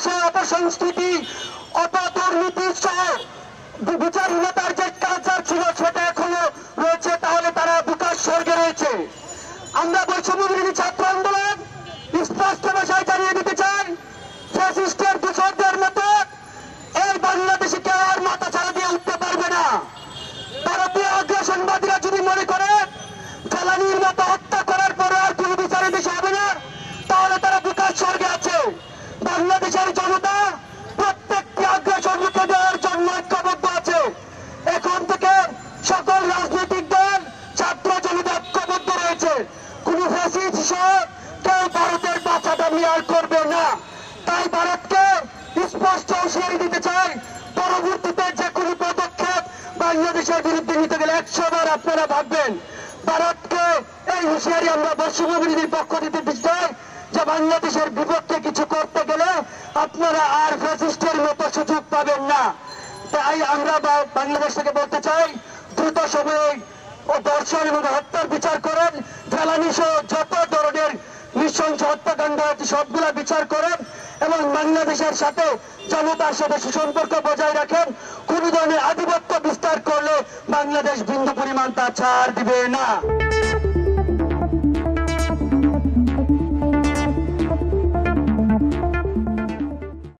বাংলাদেশে অপসংস্কৃতি, অপদুর্নীতি সহ বিচারহীনতার যে কালচার ছিল সেটা এখনো রয়েছে, তাহলে তারা বিকাশ স্বর্গে রয়েছে। আমরা বৈষম্যবিরোধী ছাত্র আন্দোলন স্পষ্ট ভাষায় জানিয়ে দিতে চাই, ফ্যাসিস্টের দূষকদের মতো এই বাংলাদেশে কেউ আর মাথা ছাড়া দিয়ে উঠতে পারবে না। ভারতীয় আগ্রাসনবাদীরা যদি মনে করে ফেলানির মতো হত্যা করার পরে আর কোনো বিচারে দেশে হবে না, তাহলে তারা বিকাশ স্বর্গে আছে। বাংলাদেশের জনতা প্রত্যেকটি আগ্রাসন রুখে দেওয়ার জন্য ঐক্যবদ্ধ আছে। এখন থেকে সকল রাজনৈতিক দল, ছাত্র জনতা ঐক্যবদ্ধ রয়েছে। কোন ফ্যাসিস্ট সহ কেউ ভারতের পাছা দাবি আর করবে না। তাই ভারতকে স্পষ্ট হুঁশিয়ারি দিতে চাই, পরবর্তীতে যে কোনো পদক্ষেপ বাংলাদেশের বিরুদ্ধে নিতে গেলে 100 বার আপনারা ভাববেন। ভারতকে এই হুঁশিয়ারি আমরা বৈষম্যবিরোধীর পক্ষ দিতে চাই যে বাংলাদেশের বিপক্ষে কিছু করতে গেলে আপনারা আর ফ্যাসিস্টের মতো সুযোগ পাবেন না। তাই আমরা বাংলাদেশ থেকে বলতে চাই, দ্রুত সময়ে ধর্ষণ এবং হত্যার বিচার করেন, ফেলানি সহ যত ধরনের নৃশংস হত্যাকাণ্ড আছে সবগুলা বিচার করেন এবং বাংলাদেশের সাথে জনতার সাথে সুসম্পর্ক বজায় রাখেন। কোন ধরনের আধিপত্য বিস্তার করলে বাংলাদেশ বিন্দু পরিমাণ তা ছাড় দিবে না।